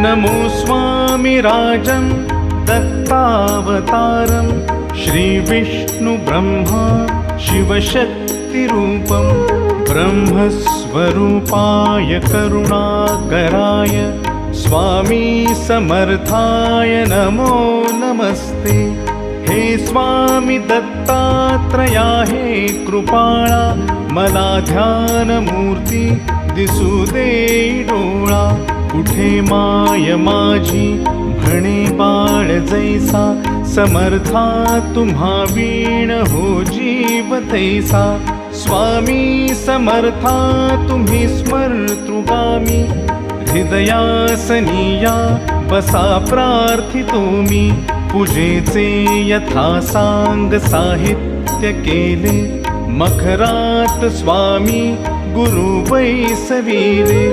नमो स्वामी राजं दत्तावतारं श्रीविष्णु ब्रह्मा शिवशक्तिरूपं ब्रह्मस्वरूपाय करुणाकराय स्वामी समर्थाय नमो नमस्ते। हे स्वामी दत्तात्रया हे कृपाळा मला ध्यानमूर्ती दिसू दे डोळा। कुठे माय माझी म्हणे बाळ जैसा समर्था तुम्हा वीण हो जीव तैसा। स्वामी समर्था तुम्ही स्मर्तृगामी हृदयासनिया बसा प्रार्थितो मी। पूजेचे यथासांग साहित्य केले मखरात स्वामी गुरु बैसविले।